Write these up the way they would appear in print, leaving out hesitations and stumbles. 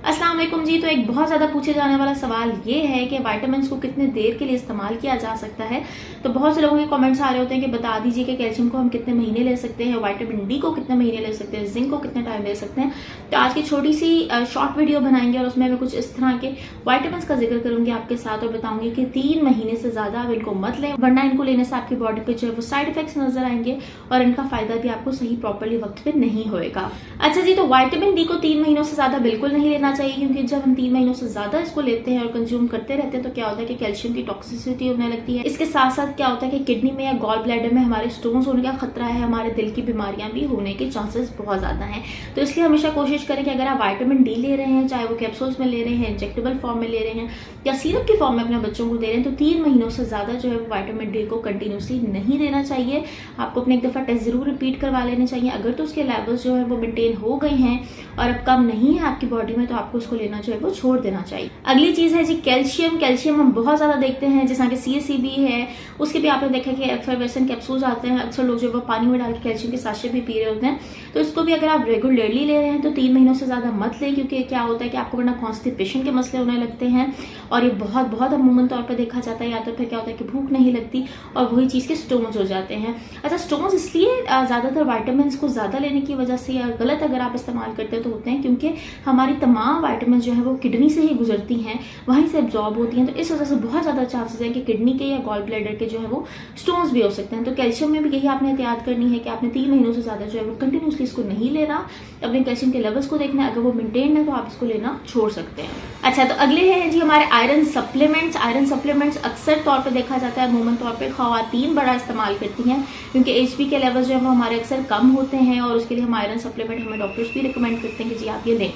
अस्सलाम वालेकुम जी। तो एक बहुत ज्यादा पूछे जाने वाला सवाल ये है कि विटामिन्स को कितने देर के लिए इस्तेमाल किया जा सकता है। तो बहुत से लोगों के कमेंट्स आ रहे होते हैं कि बता दीजिए कि कैल्शियम को हम कितने महीने ले सकते हैं, विटामिन डी को कितने महीने ले सकते हैं, जिंक को कितने टाइम ले सकते हैं। तो आज की छोटी सी शॉर्ट वीडियो बनाएंगे और उसमें मैं कुछ इस तरह के विटामिन्स का जिक्र करूंगी आपके साथ और बताऊंगी कि 3 महीने से ज्यादा आप इनको मत लें, वरना इनको लेने से आपकी बॉडी पे जो है वो साइड इफेक्ट्स नजर आएंगे और इनका फायदा भी आपको सही प्रॉपरली वक्त पे नहीं होएगा। अच्छा जी, तो विटामिन डी को 3 महीनों से ज्यादा बिल्कुल नहीं लेना चाहिए, क्योंकि जब हम 3 महीनों से ज्यादा इसको लेते हैं और कंज्यूम करते रहते हैं तो क्या होता है कि कैल्शियम की टॉक्सिसिटी होने लगती है। इसके साथ साथ क्या होता है कि किडनी में या गॉल ब्लैडर में हमारे स्टोन्स होने का खतरा है, हमारे दिल की बीमारियां भी होने के चांसेस बहुत ज्यादा हैं। तो इसलिए हमेशा कोशिश करें कि अगर आप विटामिन डी ले रहे हैं, चाहे वो कैप्सूल्स में ले रहे हैं, इंजेक्टेबल फॉर्म में ले रहे हैं या सिरप की फॉर्म में अपने बच्चों को दे रहे हैं, तो 3 महीनों से ज्यादा जो है वो विटामिन डी को कंटिन्यूसली नहीं देना चाहिए। आपको अपने एक दफा टेस्ट जरूर रिपीट करवा लेने चाहिए। अगर तो उसके लेवल्स जो है वो मेंटेन हो गए हैं और अब कम नहीं है आपकी बॉडी में, तो आपको उसको लेना जो है वो छोड़ देना चाहिए। अगली चीज है जी कैल्शियम। कैल्शियम हम बहुत ज्यादा देखते हैं, जैसा कि CSCB है, उसके भी आपने देखा कि एफरवेसेंट कैप्सूल्स आते हैं। अक्सर लोग जो वो पानी में डाल के कैल्शियम के साशे भी पी रहे होते हैं। तो इसको भी अगर आप रेगुलरली ले रहे हैं तो 3 महीनों से ज्यादा मत लें, क्योंकि क्या होता है कि आपको वरना कॉन्स्टिपेशन के मसले होने लगते हैं और ये बहुत बहुत अमूमन तौर पर देखा जाता है। या तो फिर क्या होता है कि भूख नहीं लगती और वही चीज के स्टोन्स हो जाते हैं। अच्छा, स्टोन्स इसलिए ज्यादातर विटामिन को ज्यादा लेने की वजह से या गलत अगर आप इस्तेमाल करते हैं तो होते हैं, क्योंकि हमारी तमाम विटामिन जो है वो किडनी से ही गुजरती हैं, वहीं से एब्जॉर्ब होती हैं। तो इस वजह से बहुत ज्यादा चांसेस है कि किडनी के या गॉल ब्लैडर के जो है वो स्टोन्स भी हो सकते हैं। तो कैल्शियम में भी यही आपने एहतियात करनी है कि आपने 3 महीनों से ज्यादा जो है वो कंटिन्यूसली इसको नहीं लेना। अपने कैल्शियम के लेवल्स को देखना है, अगर वो मेंटेन है तो आप इसको लेना छोड़ सकते हैं। अच्छा, तो अगले हैं जी हमारे आयरन सप्लीमेंट्स। आयरन सप्लीमेंट्स अक्सर तौर पर देखा जाता है, अमूमन तौर पर खवातीन बड़ा इस्तेमाल करती हैं, क्योंकि HP के लेवल जो है वो हमारे अक्सर कम होते हैं और उसके लिए हम आयरन सप्लीमेंट हमें डॉक्टर्स भी रिकमेंड करते हैं कि जी आप ये लें।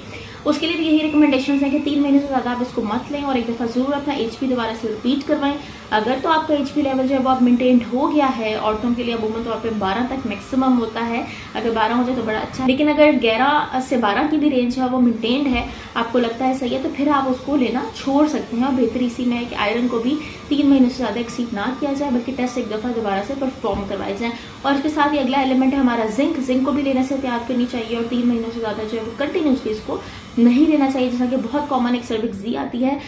उसके लिए भी यही रिकमेंडेशन है कि 3 महीने से ज्यादा आप इसको मत लें और एक दफा जरूर अपना HP दोबारा से रिपीट करवाएं। अगर तो आपका HP लेवल जो है वो अब मेंटेन हो गया है, औरतों के लिए अमूमन तौर पे 12 तक मैक्सिमम होता है, अगर 12 हो जाए तो बड़ा अच्छा है। लेकिन अगर 11 से 12 की भी रेंज है, वो मेंटेन्ड है, आपको लगता है सही है, तो फिर आप उसको लेना छोड़ सकते हैं। और बेहतर इसी में है कि आयरन को भी 3 महीनों से ज्यादा एक्सीड ना किया जाए, बल्कि टेस्ट एक दफा दोबारा से परफॉर्म करवाए जाए। और इसके साथ ही अगला एलिमेंट है हमारा जिंक। जिंक को भी लेने से एहतियात करनी चाहिए और 3 महीनों से ज्यादा जो है वो कंटिन्यूसली इसको नहीं लेना चाहिए। जैसा कि बहुत कॉमन एक सर्विक्स जी आती है,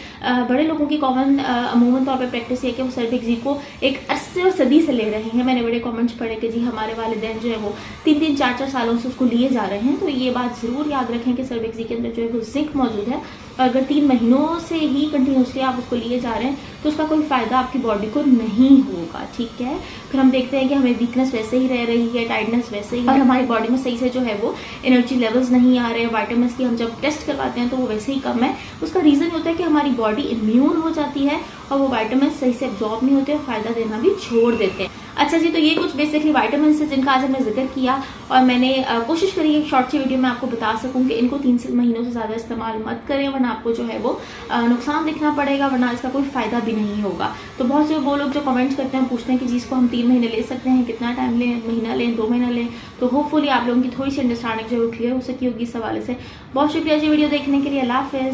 बड़े लोगों की कॉमन अमूमन तौर पे प्रैक्टिस है कि वो सर्विक्स जी को एक अरसे और सदी से ले रहे हैं। मैंने बड़े कमेंट्स पढ़े कि जी हमारे वालिदैन जो है वो 3-3, 4-4 सालों से उसको लिए जा रहे हैं। तो ये बात जरूर याद रखें कि सर्विक्स जी के अंदर जो है वो जिंक मौजूद है और अगर 3 महीनों से ही कंटिन्यूसली आप उसको लिए जा रहे हैं तो उसका कोई फायदा आपकी बॉडी को नहीं होगा। ठीक है, फिर हम देखते हैं कि हमें वीकनेस वैसे ही रह रही है, टायर्डनेस वैसे ही, और हमारी बॉडी में सही से जो है वो एनर्जी लेवल्स नहीं आ रहे हैं। विटामिन की हम जब टेस्ट करवाते हैं तो वो वैसे ही कम है। उसका रीजन होता है कि हमारी बॉडी इम्यून हो जाती है और वो विटामिन सही से एब्जॉर्ब नहीं होते और फायदा देना भी छोड़ देते हैं। अच्छा जी, तो ये कुछ बेसिकली विटामिन है जिनका आज हमने जिक्र किया और मैंने कोशिश करी एक शॉर्ट सी वीडियो में आपको बता सकूं कि इनको 3 महीनों से ज्यादा इस्तेमाल मत करें, वरना आपको जो है वो नुकसान देखना पड़ेगा, वरना इसका कोई फायदा भी नहीं होगा। तो बहुत से वो लोग जो कमेंट्स करते हैं पूछते हैं कि जिसको हम 3 महीने ले सकते हैं, कितना टाइम लें, महीना लें, 2 महीना लें, तो होपफुली आप लोगों की थोड़ी सी अंडरस्टैंडिंग जो है वो क्लियर हो सकी होगी इस हवाले से। बहुत शुक्रिया जी वीडियो देखने के लिए। अल्लाह हाफिज।